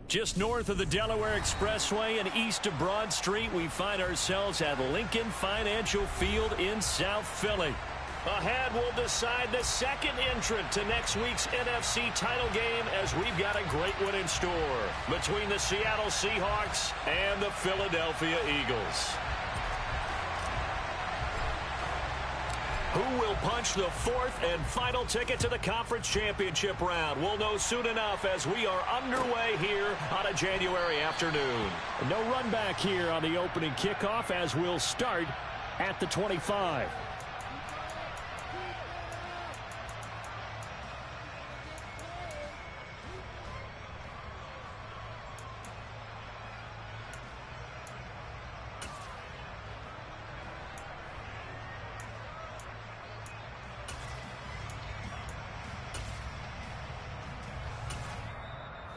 Just north of the Delaware Expressway and east of Broad Street, we find ourselves at Lincoln Financial Field in South Philly. Ahead, we'll decide the second entrant to next week's NFC title game as we've got a great one in store between the Seattle Seahawks and the Philadelphia Eagles. Who will punch the fourth and final ticket to the conference championship round? We'll know soon enough as we are underway here on a January afternoon. No run back here on the opening kickoff as we'll start at the 25.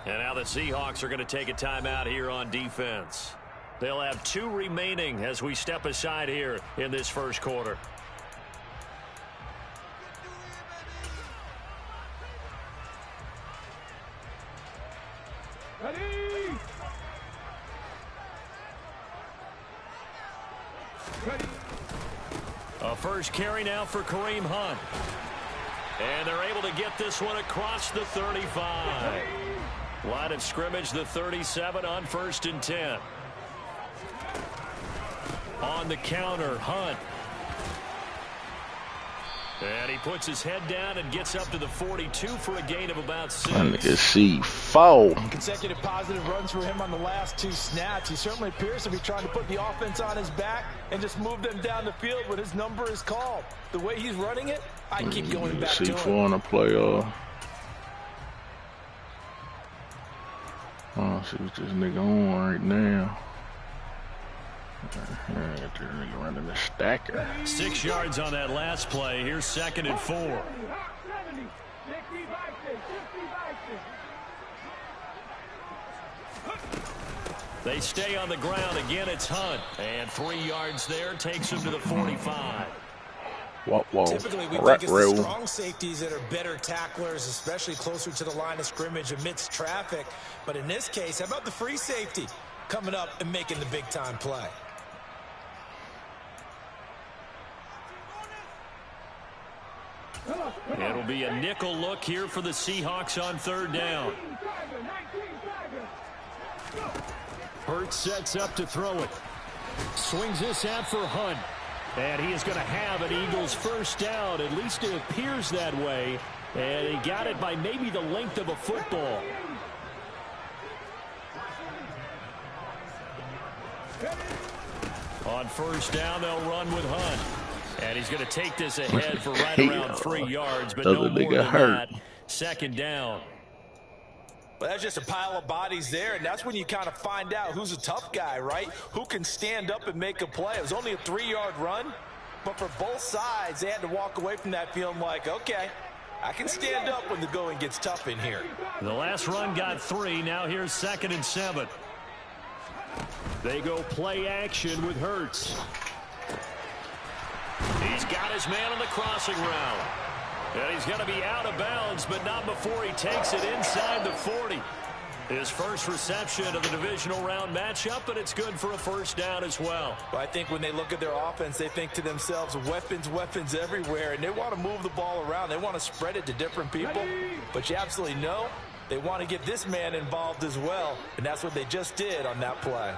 And now the Seahawks are going to take a timeout here on defense. They'll have 2 remaining as we step aside here in this first quarter. Ready? A first carry now for Kareem Hunt. And they're able to get this one across the 35. Line of scrimmage, the 37 on 1st and 10. On the counter, Hunt. And he puts his head down and gets up to the 42 for a gain of about 6. C4. Consecutive positive runs for him on the last 2 snaps. He certainly appears to be trying to put the offense on his back and just move them down the field when his number is called. The way he's running it, I keep going back to him. C4 on the playoff. Oh, see what this nigga on right now. Got this nigga running the stacker. 6 yards on that last play. Here's 2nd and 4. They stay on the ground. Again, it's Hunt. And 3 yards there takes him to the 45. Whoa. Typically, we think it's the strong safeties that are better tacklers, especially closer to the line of scrimmage amidst traffic. But in this case, how about the free safety coming up and making the big-time play? It'll be a nickel look here for the Seahawks on 3rd down. Hurts sets up to throw it. Swings this out for Hunt. And he is going to have an Eagles first down. At least it appears that way. And he got it by maybe the length of a football. On 1st down, they'll run with Hunt. And he's going to take this ahead for right around 3 yards, but no more than that. 2nd down. Well, that's just a pile of bodies there, and that's when you kind of find out who's a tough guy, right? Who can stand up and make a play. It was only a 3-yard run, but for both sides, they had to walk away from that feeling like, okay, I can stand up when the going gets tough in here. The last run got 3. Now here's 2nd and 7. They go play action with Hurts. He's got his man on the crossing route. And he's going to be out of bounds, but not before he takes it inside the 40. His first reception of the divisional round matchup, but it's good for a first down as well. I think when they look at their offense, they think to themselves, weapons everywhere, and they want to move the ball around. They want to spread it to different people, but you absolutely know they want to get this man involved as well, and that's what they just did on that play.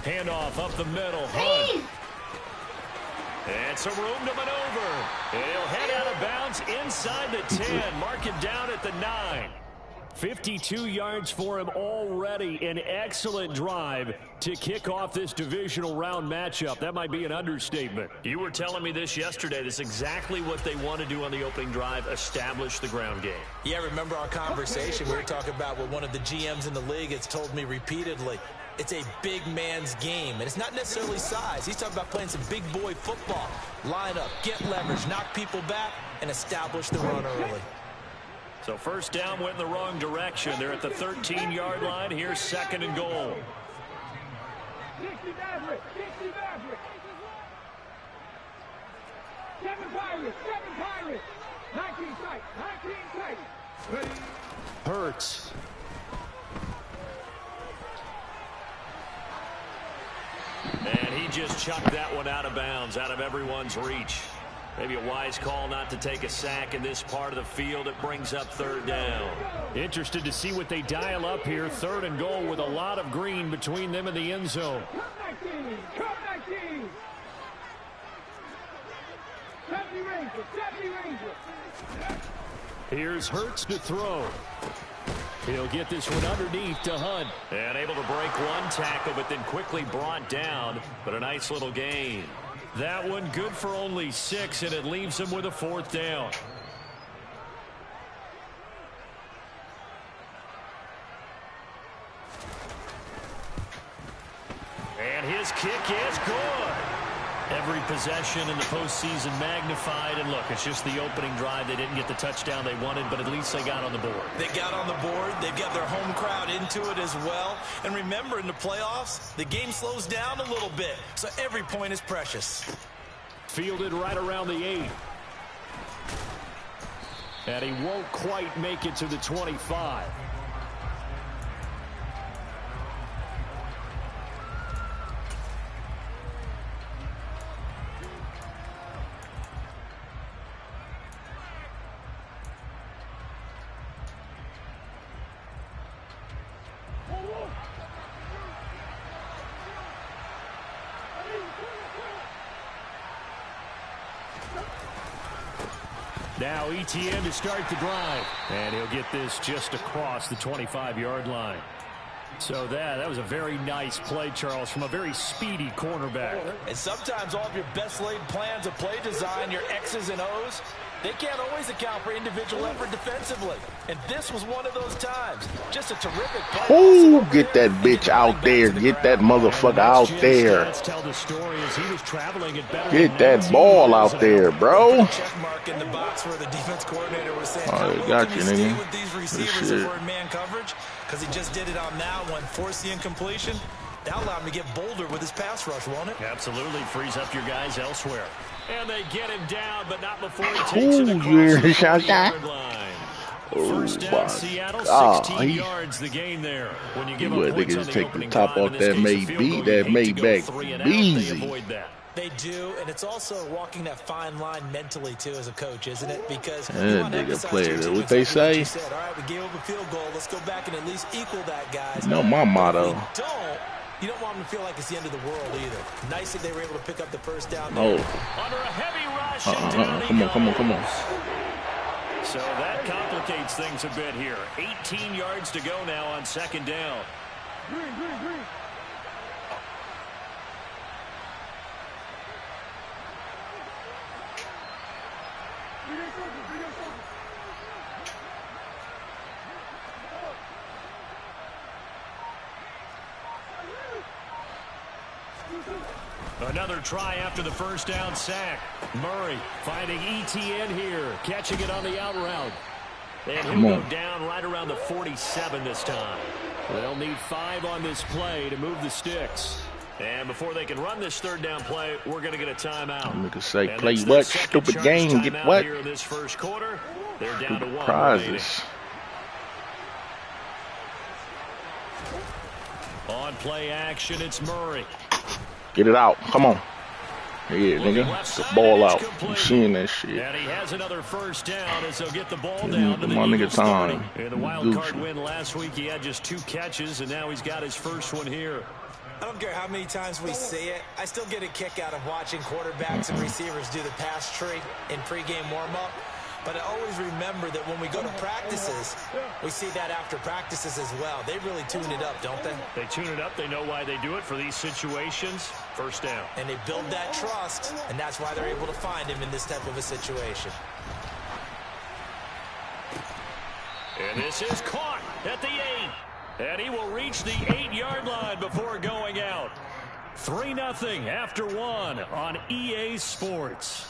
Handoff up the middle. Hunt. And some room to maneuver. And he'll head out of bounds inside the 10. Mark it down at the 9. 52 yards for him already. An excellent drive to kick off this divisional round matchup. That might be an understatement. You were telling me this yesterday. This is exactly what they want to do on the opening drive, establish the ground game. Yeah, remember our conversation? We were talking about what one of the GMs in the league has told me repeatedly. It's a big man's game, and it's not necessarily size. He's talking about playing some big boy football. Line up, get leverage, knock people back, and establish the run early. So first down went in the wrong direction. They're at the 13-yard line. Here's 2nd and goal. Hurts. And he just chucked that one out of bounds, out of everyone's reach. Maybe a wise call not to take a sack in this part of the field. It brings up third down. Interested to see what they dial up here. 3rd and goal with a lot of green between them and the end zone. Here's Hurts to throw. He'll get this one underneath to Hunt. And able to break one tackle, but then quickly brought down. But a nice little gain. That one good for only 6, and it leaves him with a 4th down. And his kick is good. Every possession in the postseason magnified. And look, it's just the opening drive. They didn't get the touchdown they wanted, but at least they got on the board. They got on the board. They've got their home crowd into it as well. And remember, in the playoffs, the game slows down a little bit. So every point is precious. Fielded right around the 8. And he won't quite make it to the 25. Now ETN to start the drive. And he'll get this just across the 25-yard line. So that was a very nice play, Charles, from a very speedy cornerback. And sometimes all of your best laid plans of play design, your X's and O's, they can't always account for individual effort defensively. And this was one of those times. Just a terrific play. Oh, get that bitch out there. Get that motherfucker out there. Get that ball out there, bro. Check mark in the box where the defense coordinator was saying, oh, got you, nigga. With these receivers if we're in man coverage, because he just did it on that one, force the incompletion. That'll allow him to get bolder with his pass rush, won't it? Absolutely. Frees up your guys elsewhere. And they get him down, but not before he takes it across the 40-yard line. First down, Seattle, 16 yards the gain there. When you give up points on the opening drive, in this case, a field goal, you hate to go 3 and out. They avoid that. They do, and it's also walking that fine line mentally, too, as a coach, isn't it? Because nigga player, what they say? All right, we gave up a field goal. Let's go back and at least equal that, guys. No, my motto. You don't want them to feel like it's the end of the world either. Nice that they were able to pick up the first down. Oh. Under a heavy rush. Come on. So that complicates things a bit here. 18 yards to go now on 2nd down. Green. Another try after the first down sack. Murray finding ETN here, catching it on the out route. And he'll go down right around the 47 this time. They'll need 5 on this play to move the sticks. And before they can run this 3rd down play, we're going to get a timeout. Nigga say, play what? Stupid game. Get what? Here in this first quarter. They're down to 1. Prizes. On play action, it's Murray. Get it out. Come on. Yeah, nigga. Get the ball out. You seeing that shit. And he has another first down as they'll get the ball down to the my nigga time. In the wild card win last week, he had just 2 catches, and now he's got his first one here. I don't care how many times we see it. I still get a kick out of watching quarterbacks and receivers do the pass tree in pregame warm-up. But I always remember that when we go to practices, we see that after practices as well. They really tune it up, don't they? They tune it up. They know why they do it for these situations. First down. And they build that trust, and that's why they're able to find him in this type of a situation. And this is caught at the 8. And he will reach the 8-yard line before going out. 3-0 after 1 on EA Sports.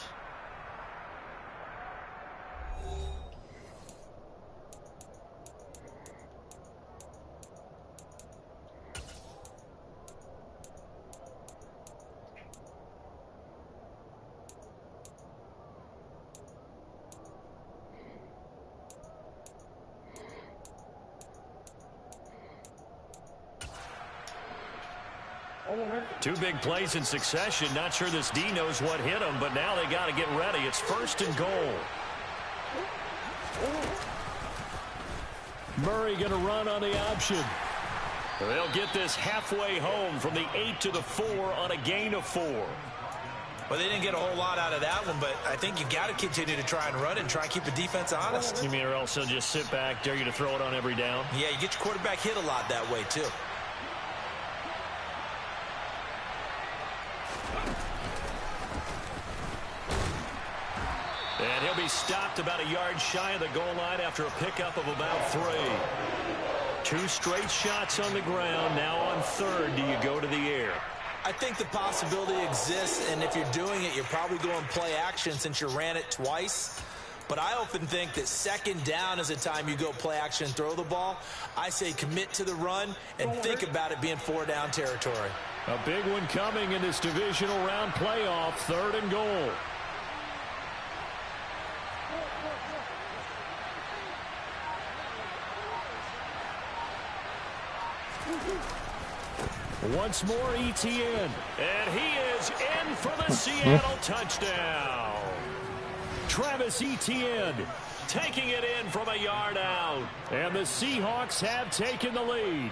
Two big plays in succession. Not sure this D knows what hit him, but now they got to get ready. It's 1st and goal. Murray going to run on the option. They'll get this halfway home from the 8 to the 4 on a gain of 4. Well, they didn't get a whole lot out of that one, but I think you got to continue to try and run and try and keep the defense honest. You mean or else they'll just sit back, dare you to throw it on every down? Yeah, you get your quarterback hit a lot that way, too. And he'll be stopped about a yard shy of the goal line after a pickup of about 3. 2 straight shots on the ground. Now on 3rd, do you go to the air? I think the possibility exists, and if you're doing it, you're probably going play action since you ran it twice. But I often think that 2nd down is the time you go play action and throw the ball. I say commit to the run and think about it being 4-down territory. A big one coming in this divisional round playoff, 3rd and goal. Once more, Etienne. And he is in for the Seattle touchdown. Travis Etienne taking it in from a yard out. And the Seahawks have taken the lead.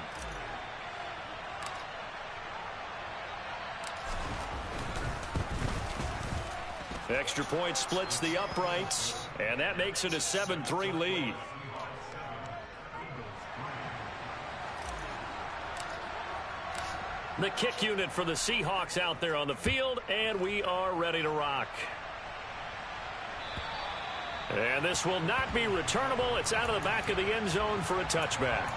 Extra point splits the uprights, and that makes it a 7-3 lead. The kick unit for the Seahawks out there on the field, and we are ready to rock. And this will not be returnable. It's out of the back of the end zone for a touchback.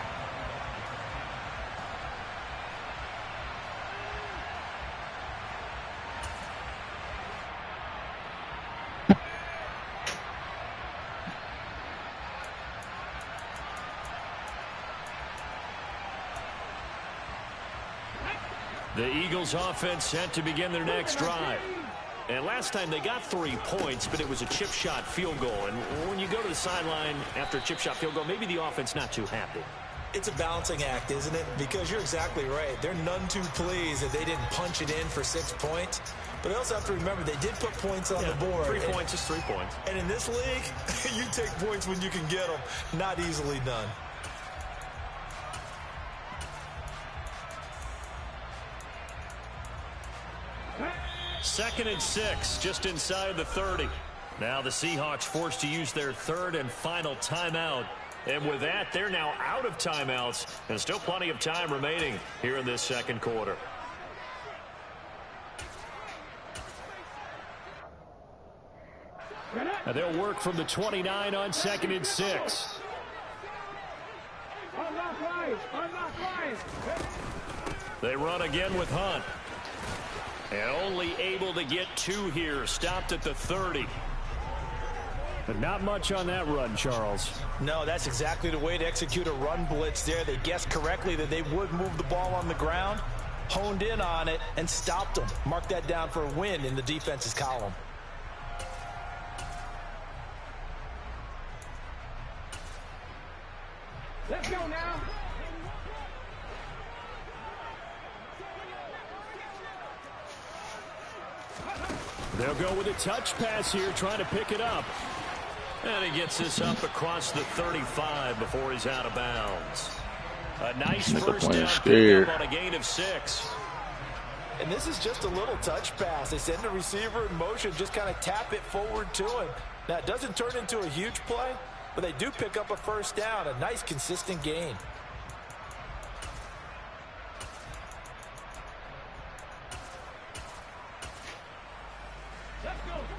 The Eagles offense set to begin their next drive. And last time they got 3 points, but it was a chip shot field goal. And when you go to the sideline after a chip shot field goal, maybe the offense not too happy. It's a balancing act, isn't it? Because you're exactly right. They're none too pleased that they didn't punch it in for 6 points. But they also have to remember they did put points on the board. 3 points is 3 points. And in this league, you take points when you can get them. Not easily done. Second and 6, just inside the 30. Now the Seahawks forced to use their 3rd and final timeout. And with that, they're now out of timeouts. And still plenty of time remaining here in this second quarter. And they'll work from the 29 on 2nd and 6. They run again with Hunt. And only able to get 2 here. Stopped at the 30. But not much on that run, Charles. No, that's exactly the way to execute a run blitz there. They guessed correctly that they would move the ball on the ground, honed in on it, and stopped them. Mark that down for a win in the defense's column. Let's go now. They'll go with a touch pass here, trying to pick it up. And he gets this up across the 35 before he's out of bounds. A nice first down pickup on a gain of 6. And this is just a little touch pass. They send the receiver in motion, just kind of tap it forward to him. Now, it doesn't turn into a huge play, but they do pick up a first down, a nice, consistent gain.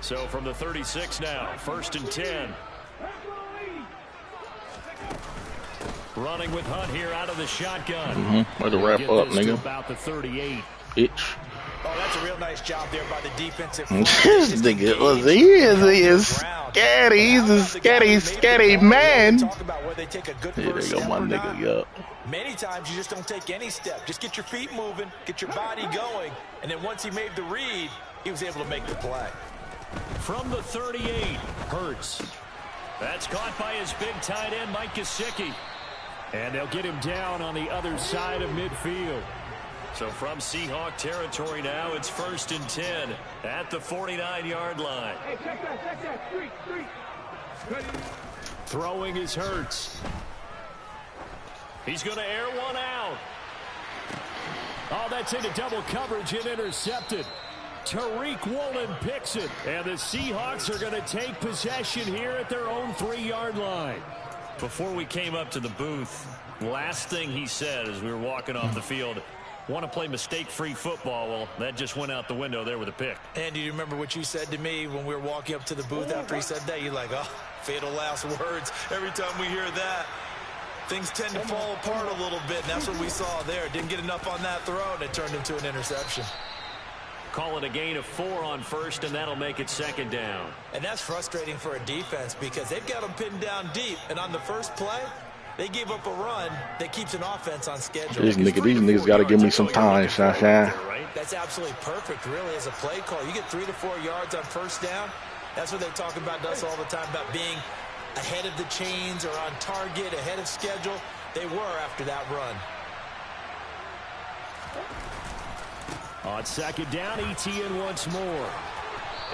So from the 36 now, 1st and 10. Running with Hunt here out of the shotgun. Way to wrap up, nigga. About the 38. Bitch. Oh, that's a real nice job there by the defensive. This nigga he is scary. He's a scary man. Here they go, my nigga. Yup. Many times you just don't take any step. Just get your feet moving, get your body going, and then once he made the read, he was able to make the play. From the 38, Hurts. That's caught by his big tight end, Mike Gesicki. And they'll get him down on the other side of midfield. So from Seahawk territory now, it's 1st and 10 at the 49-yard line. Hey, check that. Street. Ready. Throwing is Hurts. He's going to air one out. Oh, that's into double coverage and intercepted. Tariq Woolen picks it. And the Seahawks are going to take possession here at their own 3-yard line. Before we came up to the booth, last thing he said as we were walking off the field, want to play mistake-free football. Well, that just went out the window there with a pick. And do you remember what you said to me when we were walking up to the booth after he said that? You're like, oh, fatal last words. Every time we hear that, things tend to fall apart a little bit, and that's what we saw there. Didn't get enough on that throw, and it turned into an interception. Call it a gain of 4 on first, and that'll make it 2nd down. And that's frustrating for a defense because they've got them pinned down deep, and on the first play, they gave up a run that keeps an offense on schedule. These niggas got to give me some time, Shasha. That's absolutely perfect, really, as a play call. You get 3 to 4 yards on first down. That's what they talk about us all the time, about being ahead of the chains or on target, ahead of schedule. They were after that run. On 2nd down, Etienne once more.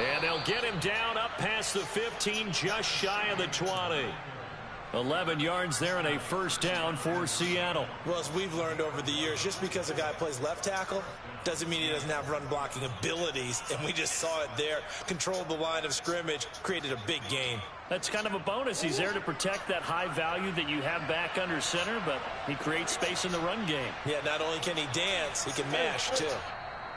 And they'll get him down up past the 15, just shy of the 20. 11 yards there and a 1st down for Seattle. Well, as we've learned over the years, just because a guy plays left tackle doesn't mean he doesn't have run blocking abilities, and we just saw it there. Controlled the line of scrimmage, created a big gain. That's kind of a bonus. He's there to protect that high value that you have back under center, but he creates space in the run game. Yeah, not only can he dance, he can mash, too.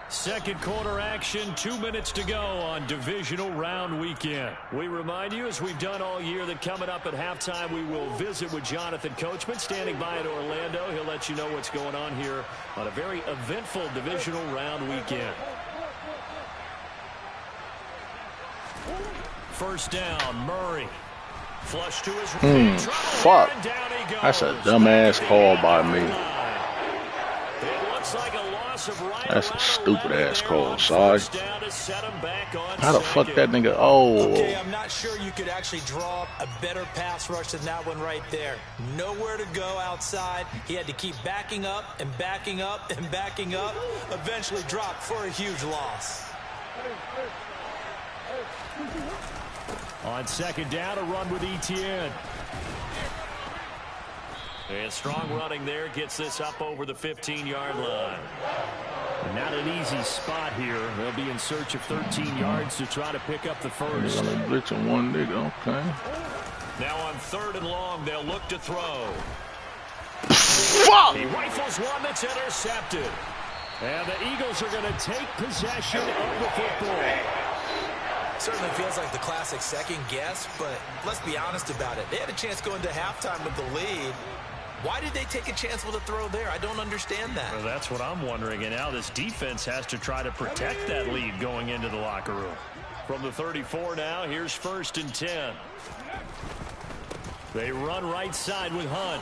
2nd quarter action, 2 minutes to go on divisional round weekend. We remind you, as we've done all year, that coming up at halftime, we will visit with Jonathan Coachman, standing by at Orlando. He'll let you know what's going on here on a very eventful divisional round weekend. 1st down, Murray. Flush to his right. Fuck. That's a dumbass call by me. It looks like a loss of right. That's a stupid-ass call, sorry. How the fuck that nigga? Oh. Okay, I'm not sure you could actually draw a better pass rush than that one right there. Nowhere to go outside. He had to keep backing up and backing up and backing up. Eventually dropped for a huge loss. On 2nd down, a run with Etienne. And strong running there gets this up over the 15-yard line. Not an easy spot here. They'll be in search of 13 yards to try to pick up the first. They're blitzing one nigga, okay. Now on 3rd and long, they'll look to throw. Fuck! He rifles one that's intercepted. And the Eagles are going to take possession of the football. Certainly feels like the classic second guess, but let's be honest about it. They had a chance going to halftime with the lead. Why did they take a chance with a throw there? I don't understand that. Well, that's what I'm wondering. And now this defense has to try to protect that lead going into the locker room. From the 34 now, here's 1st and 10. They run right side with Hunt.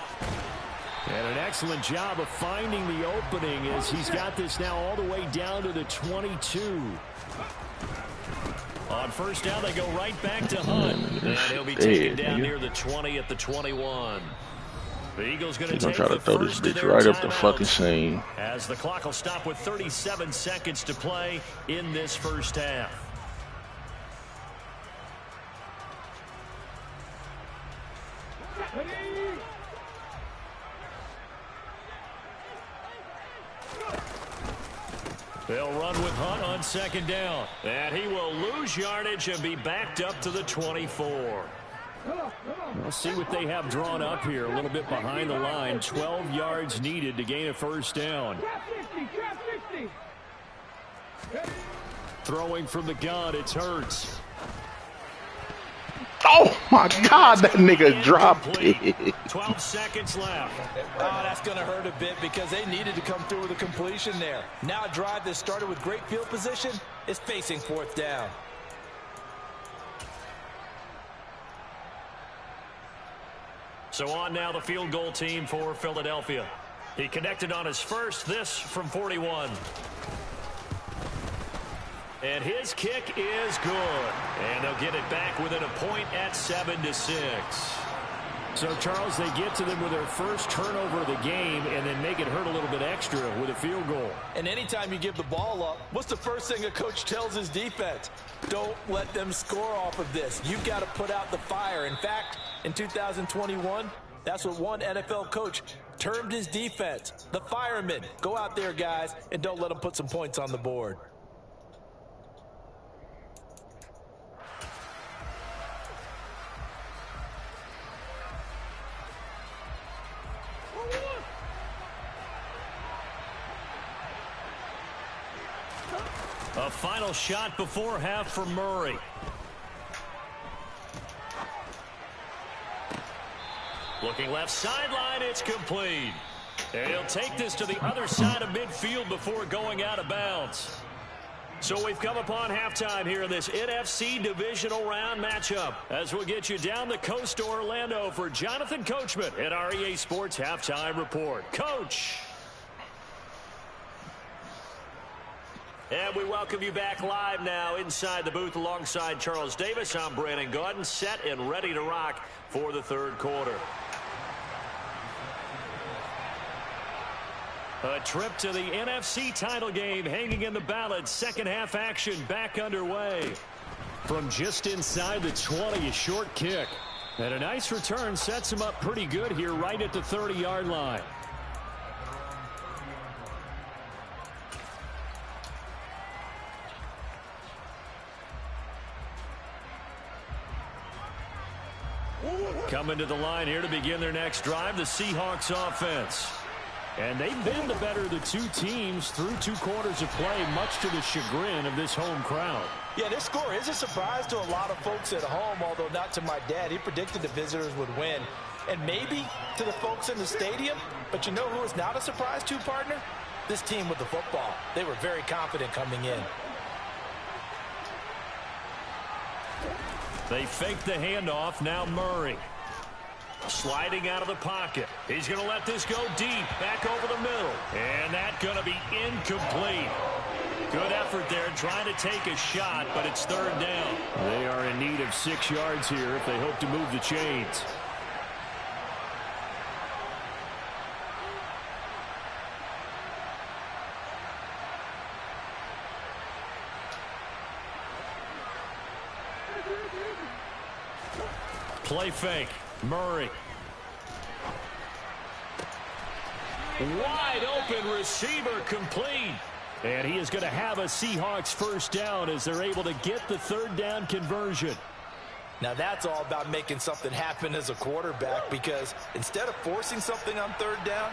And an excellent job of finding the opening as he's got this now all the way down to the 22. On 1st down, they go right back to Hunt. And he'll be taken down near the 20 at the 21. The Eagles going to try to throw this bitch right up the fucking seam. As the clock will stop with 37 seconds to play in this 1st half. They'll run with Hunt on 2nd down. And he will lose yardage and be backed up to the 24. We'll see what they have drawn up here. A little bit behind the line. 12 yards needed to gain a 1st down. Throwing from the gun, it's Hurts. Oh, my God, that nigga dropped it. 12 seconds left. Oh, that's going to hurt a bit because they needed to come through with a completion there. Now a drive that started with great field position is facing 4th down. So on now the field goal team for Philadelphia. He connected on his first, this from 41. And his kick is good. And they'll get it back within a point at 7-6. So, Charles, they get to them with their first turnover of the game and then make it hurt a little bit extra with a field goal. And anytime you give the ball up, what's the first thing a coach tells his defense? Don't let them score off of this. You've got to put out the fire. In fact, in 2021, that's what one NFL coach termed his defense, the firemen. Go out there, guys, and don't let them put some points on the board. A final shot before half for Murray. Looking left sideline, it's complete. And he'll take this to the other side of midfield before going out of bounds. So we've come upon halftime here in this NFC divisional round matchup, as we'll get you down the coast to Orlando for Jonathan Coachman at our EA Sports Halftime Report. Coach! And we welcome you back live now inside the booth alongside Charles Davis. I'm Brandon Gaudin, set and ready to rock for the third quarter. A trip to the NFC title game hanging in the balance. Second half action back underway. From just inside the 20, a short kick. And a nice return sets him up pretty good here right at the 30-yard line. Coming to the line here to begin their next drive, the Seahawks offense. And they've been the better of the two teams through 2 quarters of play, much to the chagrin of this home crowd. Yeah, this score is a surprise to a lot of folks at home, although not to my dad. He predicted the visitors would win. And maybe to the folks in the stadium, but you know who is not a surprise to, partner? This team with the football. They were very confident coming in. They fake the handoff, now Murray. Sliding out of the pocket. He's going to let this go deep, back over the middle. And that's going to be incomplete. Good effort there, trying to take a shot, but it's third down. They are in need of 6 yards here if they hope to move the chains. Play fake. Murray. Wide open receiver complete. And he is going to have a Seahawks first down as they're able to get the third down conversion. Now that's all about making something happen as a quarterback, because instead of forcing something on third down,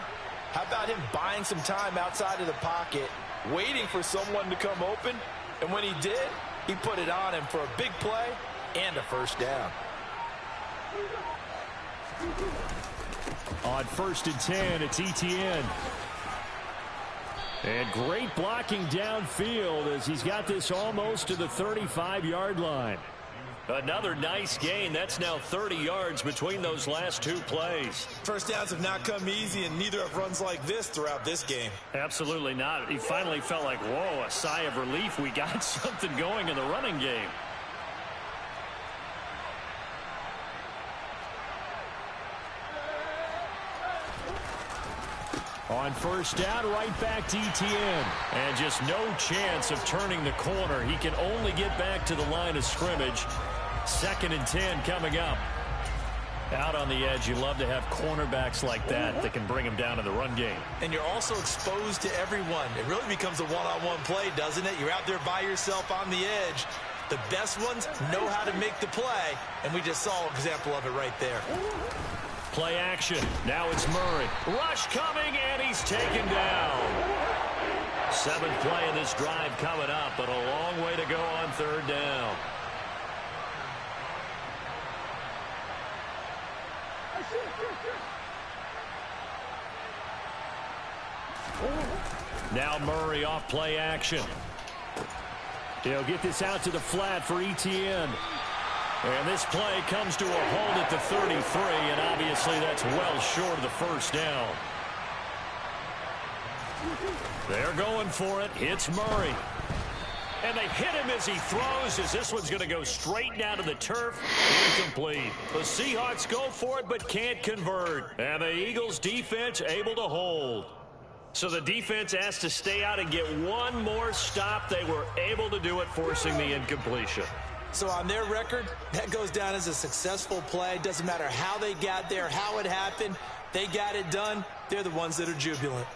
how about him buying some time outside of the pocket, waiting for someone to come open, and when he did, he put it on him for a big play and a first down. On 1st and 10, it's Etienne. And great blocking downfield as he's got this almost to the 35-yard line. Another nice gain. That's now 30 yards between those last 2 plays. First downs have not come easy, and neither have runs like this throughout this game. Absolutely not. He finally felt like, whoa, a sigh of relief. We got something going in the running game. On first down, right back to Etienne. And just no chance of turning the corner. He can only get back to the line of scrimmage. 2nd and 10 coming up. Out on the edge, you love to have cornerbacks like that can bring him down to the run game. And you're also exposed to everyone. It really becomes a one-on-one play, doesn't it? You're out there by yourself on the edge. The best ones know how to make the play, and we just saw an example of it right there. Play action. Now it's Murray. Rush coming, and he's taken down. 7th play of this drive coming up, but a long way to go on third down. Now Murray off play action. He'll get this out to the flat for Etienne. And this play comes to a halt at the 33, and obviously that's well short of the first down. They're going for it. It's Murray. And they hit him as he throws, as this one's going to go straight down to the turf. Incomplete. The Seahawks go for it but can't convert. And the Eagles defense able to hold. So the defense has to stay out and get one more stop. They were able to do it, forcing the incompletion. So on their record, that goes down as a successful play. Doesn't matter how they got there, how it happened. They got it done. They're the ones that are jubilant.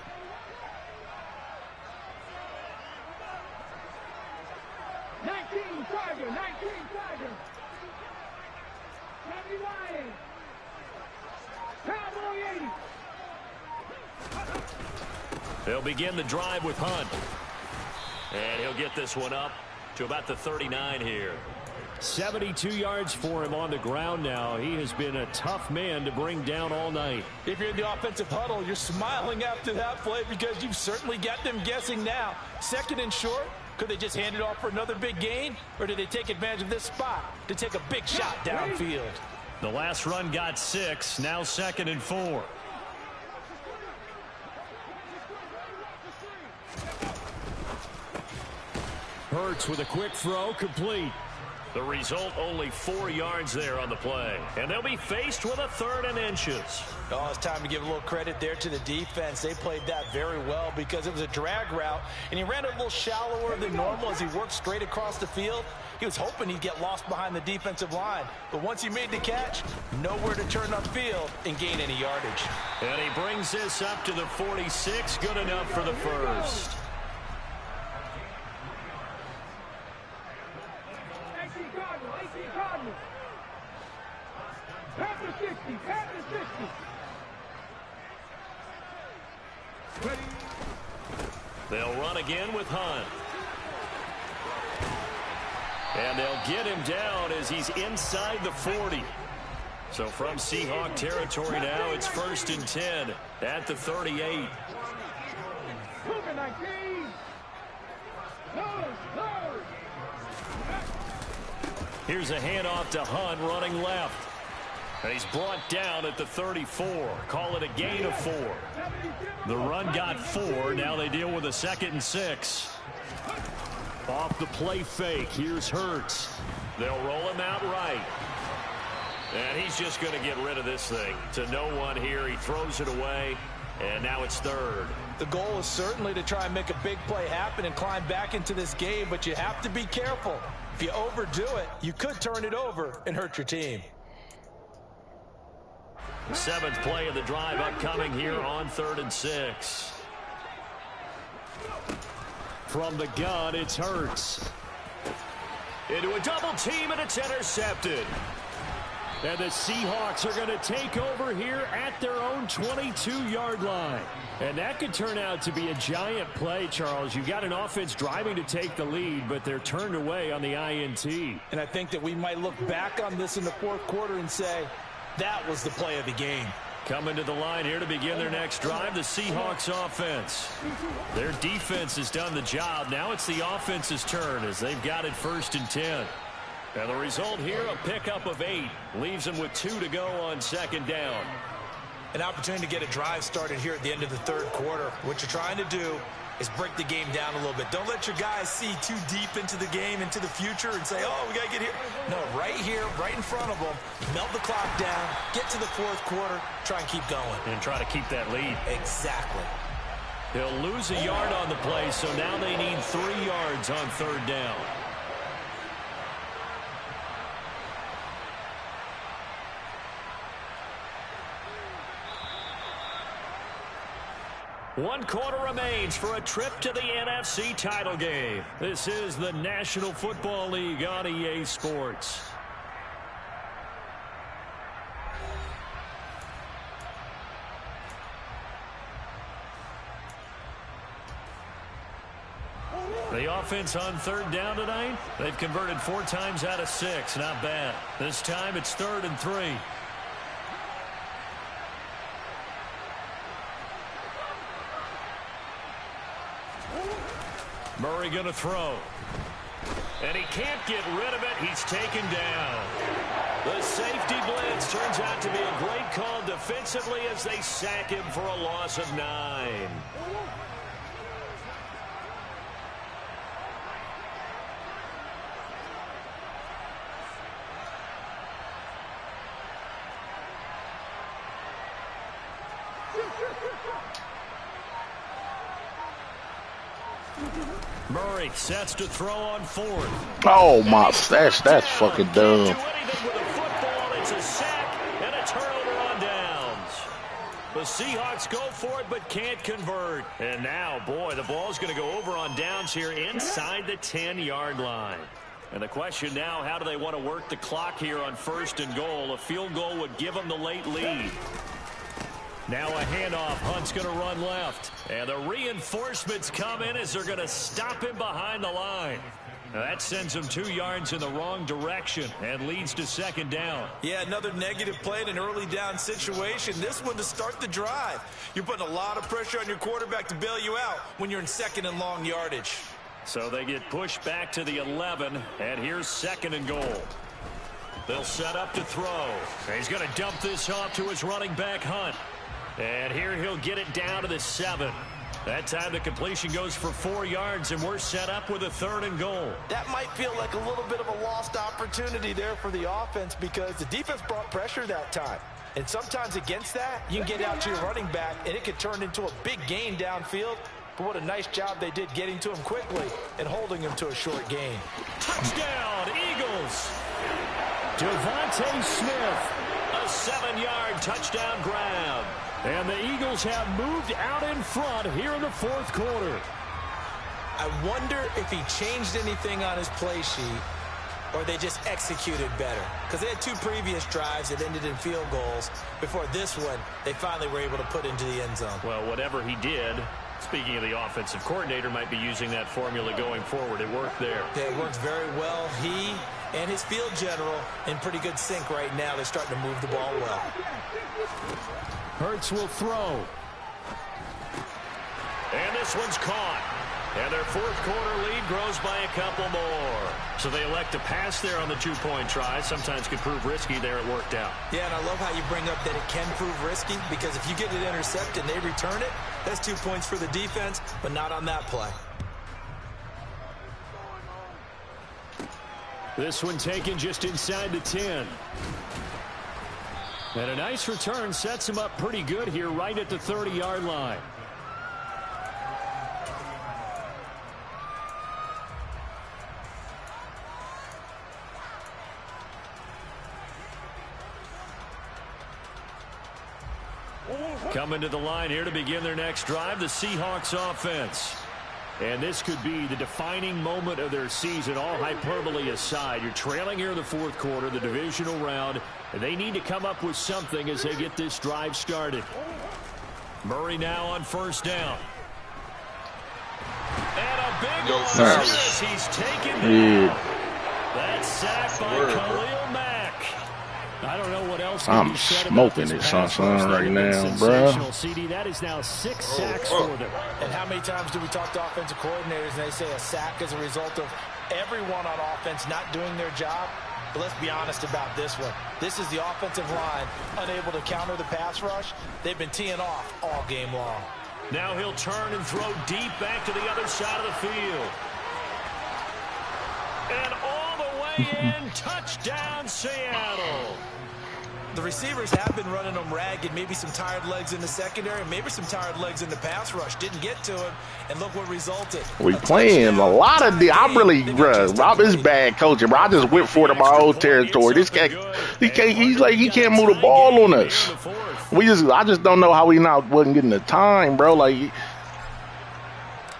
They'll begin the drive with Hunt. And he'll get this one up to about the 39 here. 72 yards for him on the ground now. He has been a tough man to bring down all night. If you're in the offensive huddle, you're smiling after that play because you've certainly got them guessing now. Second and short, could they just hand it off for another big gain? Or did they take advantage of this spot to take a big shot downfield? The last run got 6, now 2nd and 4. Hurts with a quick throw, complete. The result, only 4 yards there on the play. And they'll be faced with a 3rd and inches. Oh, it's time to give a little credit there to the defense. They played that very well because it was a drag route, and he ran it a little shallower than normal as he worked straight across the field. He was hoping he'd get lost behind the defensive line. But once he made the catch, nowhere to turn upfield and gain any yardage. And he brings this up to the 46. Good enough for the first. They'll run again with Hunt. And they'll get him down as he's inside the 40. So from Seahawk territory now, it's 1st and 10 at the 38. Here's a handoff to Hunt running left. And he's brought down at the 34. Call it a gain of 4. The run got 4. Now they deal with a 2nd and 6. Off the play fake. Here's Hurts. They'll roll him out right. And he's just going to get rid of this thing to no one here. He throws it away. And now it's 3rd. The goal is certainly to try and make a big play happen and climb back into this game, but you have to be careful. If you overdo it, you could turn it over and hurt your team. The 7th play of the drive upcoming here on 3rd and 6. From the gun, it's Hurts. Into a double team, and it's intercepted. And the Seahawks are going to take over here at their own 22-yard line. And that could turn out to be a giant play, Charles. You've got an offense driving to take the lead, but they're turned away on the INT. And I think that we might look back on this in the 4th quarter and say, that was the play of the game. Coming to the line here to begin their next drive, the Seahawks offense. Their defense has done the job. Now it's the offense's turn as they've got it 1st and 10. And the result here, a pickup of 8. Leaves them with 2 to go on 2nd down. An opportunity to get a drive started here at the end of the 3rd quarter. What you're trying to do is break the game down a little bit. Don't let your guys see too deep into the game, into the future, and say, oh, we got to get here. No, right here, right in front of them, melt the clock down, get to the 4th quarter, try and keep going. And try to keep that lead. Exactly. They'll lose a yard on the play, so now they need 3 yards on 3rd down. One quarter remains for a trip to the NFC title game. This is the National Football League on EA Sports. The offense on 3rd down tonight, they've converted 4 times out of 6. Not bad. This time it's 3rd and 3. Murray going to throw. And he can't get rid of it. He's taken down. The safety blitz turns out to be a great call defensively as they sack him for a loss of 9. Murray sets to throw on 4th. Oh my, that's fucking dumb. Can't do anything with a football. It's a sack and a turnover on downs. The Seahawks go for it but can't convert. And now, boy, the ball's going to go over on downs here inside the 10-yard line. And the question now, how do they want to work the clock here on 1st and goal? A field goal would give them the late lead. Now a handoff. Hunt's going to run left. And the reinforcements come in as they're going to stop him behind the line. Now that sends him 2 yards in the wrong direction and leads to 2nd down. Yeah, another negative play in an early down situation. This one to start the drive. You're putting a lot of pressure on your quarterback to bail you out when you're in 2nd and long yardage. So they get pushed back to the 11, and here's 2nd and goal. They'll set up to throw. He's going to dump this off to his running back, Hunt. And here he'll get it down to the 7. That time the completion goes for 4 yards, and we're set up with a 3rd and goal. That might feel like a little bit of a lost opportunity there for the offense because the defense brought pressure that time. And sometimes against that, you can get out to your running back, and it could turn into a big gain downfield. But what a nice job they did getting to him quickly and holding him to a short gain. Touchdown, Eagles. Devontae Smith, a 7-yard touchdown grab. And the Eagles have moved out in front here in the 4th quarter. I wonder if he changed anything on his play sheet or they just executed better. Because they had 2 previous drives that ended in field goals. Before this one, they finally were able to put into the end zone. Well, whatever he did, speaking of the offensive coordinator, might be using that formula going forward. It worked there. Yeah, it worked very well. He and his field general in pretty good sync right now. They're starting to move the ball well. Hurts will throw. And this one's caught. And their 4th quarter lead grows by a couple more. So they elect to pass there on the 2-point try. Sometimes could prove risky there. It worked out. Yeah, and I love how you bring up that it can prove risky because if you get it intercepted and they return it, that's 2 points for the defense, but not on that play. This one taken just inside the 10. And a nice return sets him up pretty good here right at the 30-yard line. Coming to the line here to begin their next drive, the Seahawks offense. And this could be the defining moment of their season, all hyperbole aside. You're trailing here in the 4th quarter, the divisional round, and they need to come up with something as they get this drive started. Murray now on 1st down. And a big one. He's taken down. That's sacked by Khalil Mack. I don't know what else I'm smoking it, son, right now, bro. CD, that is now 6 sacks for them. And how many times do we talk to offensive coordinators and they say a sack is a result of everyone on offense not doing their job? But let's be honest about this one. This is the offensive line unable to counter the pass rush. They've been teeing off all game long. Now he'll turn and throw deep back to the other side of the field. And all the way in, touchdown Seattle. The receivers have been running them ragged. Maybe some tired legs in the secondary, maybe some tired legs in the pass rush. Didn't get to him, and look what resulted. We playing a lot of the. I'm really, bro. Rob is bad coaching, bro. I just went for it in my old territory. This guy, he can't. He's like he can't move the ball on us. I just don't know how we wasn't getting the time, bro. Like, I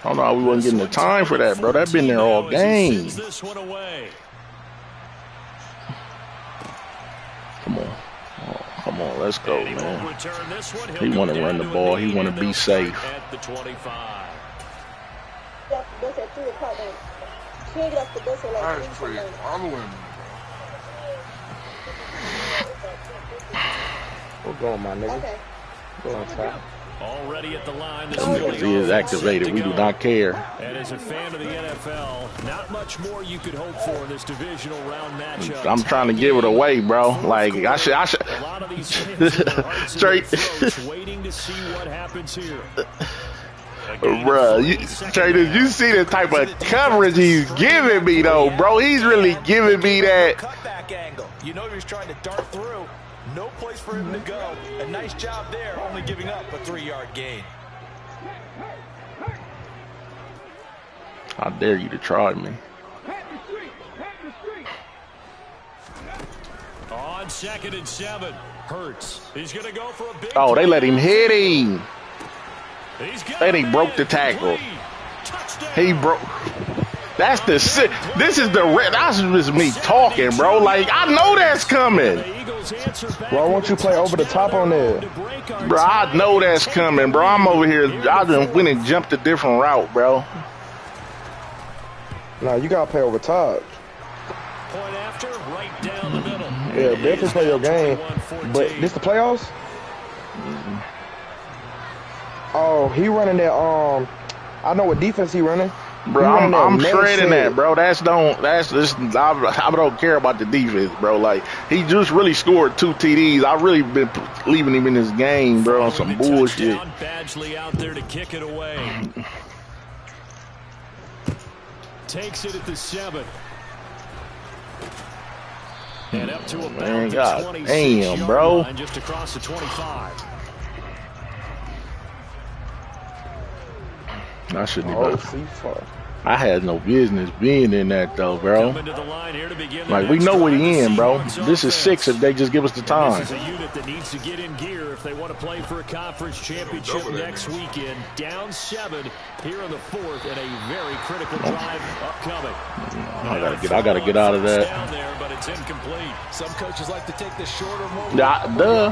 don't know how we wasn't getting the time for that, bro. That been there all game. Come on. Come on, let's go, man. He want to run the ball. He want to be safe. At the 25. We'll go, my nigga. Go on top. Already at the line. He is activated. We do not care. And as a fan of the NFL, not much more you could hope for in this divisional round matchup. I'm trying to give it away, bro. Like I should. A lot of these fans straight waiting to see what happens here. Bro, Trey, you see the type of coverage he's giving me, though, bro. He's really giving me that. Cutback angle. You know he was trying to dart through. No place for him to go. A nice job there, only giving up a 3-yard gain. I dare you to try me. On 2nd and 7, Hurts. He's going to go for a big. Oh, they let him hit him. And he broke the tackle. He broke. That's the sick. This is the. That's just me talking, bro. Like, I know that's coming. Why won't you play over the top on there? Bro, I know that's coming, bro. I'm over here. I just went and jumped a different route, bro. Nah, you gotta play over top. Point after, right down the middle. Yeah, definitely play your game. But this the playoffs? Oh, he running that. I know what defense he running. Bro, I'm shredding that, bro. I don't care about the defense, bro. Like, he just really scored 2 TDs. I really been leaving him in this game, bro, on some bullshit. Badgley out there to kick it away. Takes it at the 7. And up to about Man, the God 26 damn, bro. line, just across the 25. I shouldn't Oh, even. I had no business being in that though, bro. Coming to the line here to begin the Like, we next know what drive he of in, bro. Seahawks This is 6 offense. if they just give us the time. This is a unit that needs to get in gear if they want to play for a conference championship next weekend. Down 7 here in the 4th, and a very critical drive upcoming. I gotta get out of that. Down there, but it's incomplete. Some coaches like to take the shorter, more Duh.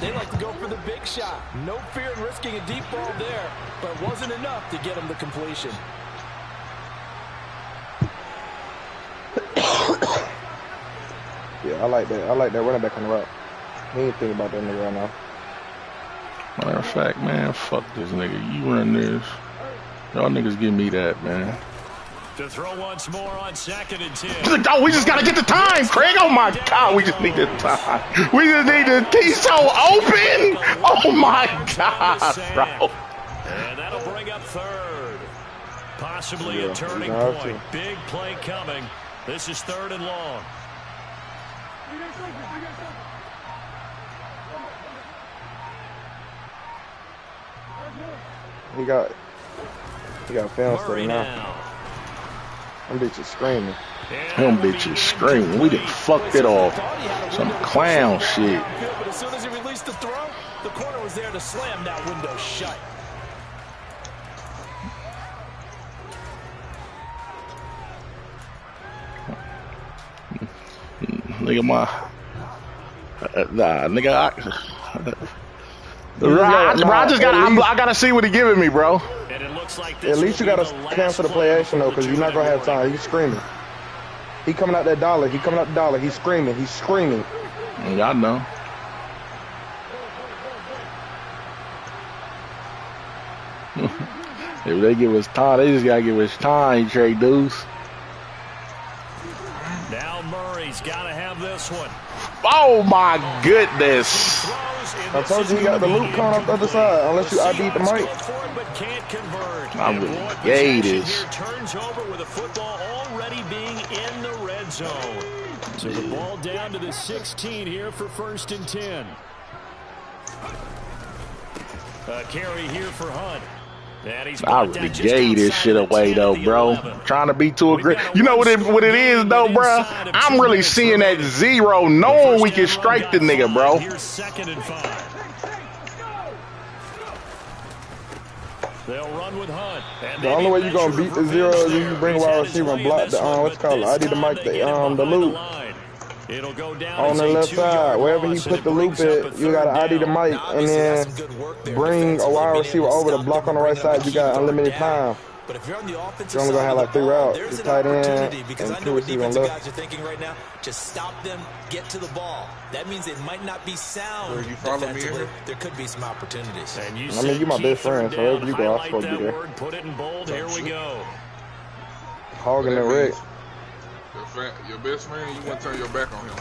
They like to go for the big shot. No fear in risking a deep ball there, but it wasn't enough to get him the completion. Yeah, I like that. I like that running back on the route. He ain't thinking about that nigga right now. Matter of fact, man, fuck this nigga. You run this. Y'all niggas give me that, man. To throw once more on 2nd and 10. Oh, we just gotta get the time, Craig. Oh my God, we just need the time. We just need the. He's so open. Oh my God, bro. And that'll bring up 3rd. Possibly a turning point. Big play coming. This is 3rd and long. He got film study now. Them bitches screaming. Them bitches screaming. We done fucked it off. Some clown shit. But as soon as he released the throw, the corner was there to slam that window shut. Nigga, nigga, I gotta see what he giving me, bro. And it looks like At least you gotta cancel the play action though, because you're not gonna have time. He's screaming. He coming out that dollar. He coming out the dollar. He's screaming. He's screaming. Yeah, I know. If they give us time, they just gotta give us time, Trey Deuce. Now Murray's got to have this one. Oh my goodness! I told you he got the loop coming off the other side. Unless you ID the mic. I'm really gay this. Turns over with a football already being in the red zone. So the ball down to the 16 here for 1st and 10. A carry here for Hunt. I really gave this shit away though, bro. Trying to be too aggressive. You know what it is though, bro? I'm really seeing that 0, knowing we can strike the nigga, bro. Here's 2nd and 5. They'll run with Hunt. The only way you're gonna beat the 0 is if you bring a wide receiver and block the what's it called? ID the mic, the loop. It'll go down On the left side, wherever he put the loop at, you gotta ID the mic and then bring a wide receiver over to block on the right side. You got unlimited time. But if you're on the offensive You're only gonna have like 3 routes. there's The an tight end opportunity because and I 2 know what receivers on defensive left. guys are thinking right now. Just stop them, get to the ball. That means it might not be sound you follow me defensively. here? There could be some opportunities. And you I mean, you my best friend, so wherever you go, I'm supposed to be there. Put it in bold. Here we go. Hogging and Rick. Your best friend, you want to turn your back on him.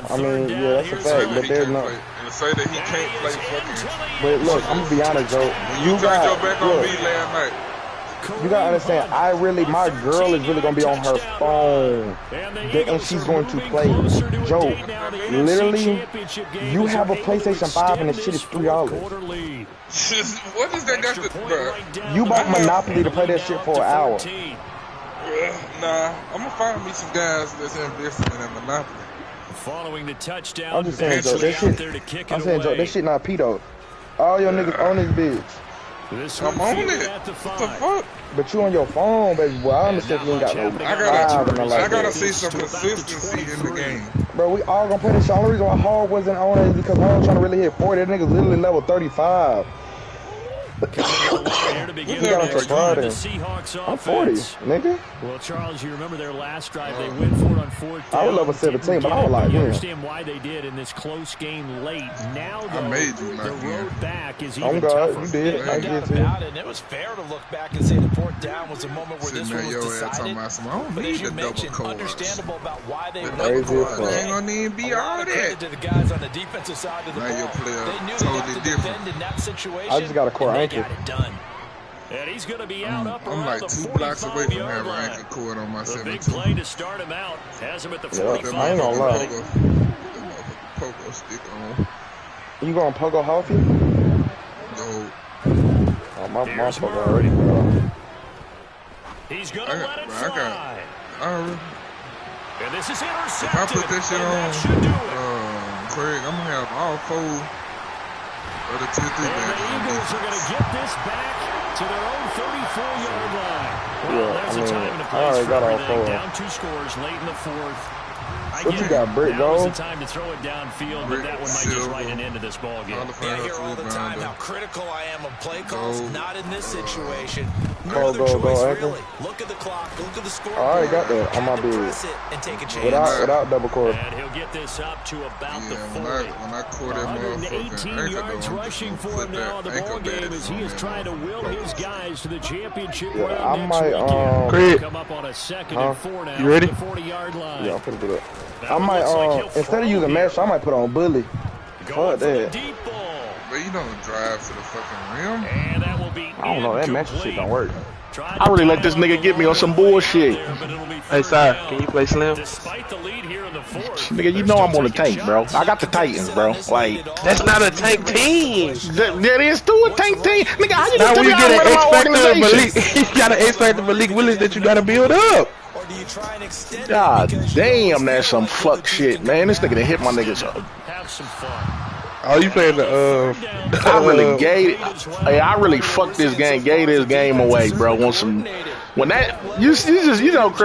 I mean, yeah, that's a fact, but there's no. And say that he can't play fucking. But look, I'm gonna be honest though. You turned your back on look, me last night. You gotta understand, my girl is really gonna be on her phone, and she's going to play. Joe, literally, you have a PlayStation 5 and the shit is $3. What is that got to, bro? You bought Monopoly to play that shit for an hour. Nah, I'm gonna find me some guys that's investing in that Monopoly. Following the touchdown, I'm just saying, Joe, that shit not pedo. All your niggas on this bitch. I'm on it. What the fuck? But you on your phone, baby. Well, I understand you ain't got no. I gotta see some consistency in the game. Bro, we all gonna play this shit. The only reason why Hog wasn't on it is because Hog trying to really hit 40. That nigga's literally level 35. I'm 40, nigga. Well, Charles, you remember their last drive? They went for it on 4th down. I was level 17, but I was like, you understand why they did in this close game late. Now, though, the road back is even tougher. You did. I did too. And it was fair to look back and say the 4th down was a moment where this one was decided. But as you mentioned, understandable about why they went for it. They ain't gonna even be all that. To the guys on the defensive side of the ball. They knew they had to defend in that situation. I just got a core ankle. Got it done. And he's going to be out up I'm around like the 2 blocks away from 45-yard having line. ankle cord on my 17. Big play to start him out. Has him at the 45. I ain't gonna lie. Pogo stick on. You going Pogo Hoffy? No. Oh, my Pogo already, bro. He's going to let it fly. And this is intercepted. If I put that shit on, Craig, I'm gonna have all 4 of the 2-3 and the Eagles are going to get this back to their own 34-yard line. Well, there's a time and a place for everything. Down 2 scores late in the 4th. What you got, Britt, Now is though? the time to throw it downfield, but that one might just write an end to this ball game. I hear all the time how critical I am of play calls. Not in this situation. Go, Really. Look at the clock. Look at the score. I already got that on my bid. And take a chance. Without double core. And he'll get this up to about the 40. When I caught that motherfucker, 118 yards rushing for him now in the ball game as he is trying to will his guys to the championship round I might, come up on a 2nd and 4 now. You ready? The 40-yard line. Yeah, I'm finna do that. I might, instead of using mesh, I might put on bully. Fuck that. Deep ball. But you don't drive to the fucking rim. And that will be I don't know, that mesh shit don't work. I really let this nigga get me on some bullshit. Hey, sorry, can you play Slim? Despite the lead here in the 4th. Nigga, you know I'm on the tank, bro. I got the Titans, bro. Like, that's not a tank team. That is too a tank team. Nigga, how you now just when you get an X Factor organization? Malik, you got an X Factor Malik Willis that you gotta build up. God damn, that's some fuck shit, man. This nigga done hit my niggas up. Have some fun. Oh, you playing the I really gave it. Hey, I really fucked this game, gave this game away, bro. When that you just Chris,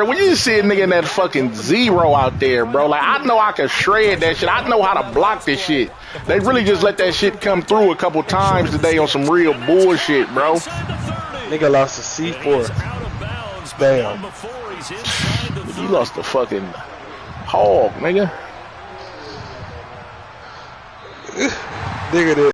when you just see a nigga in that fucking 0 out there, bro. Like I know I can shred that shit. I know how to block this shit. They really just let that shit come through a couple times today on some real bullshit, bro. Nigga lost a C4. Damn. You lost the fucking hog, nigga. Nigga,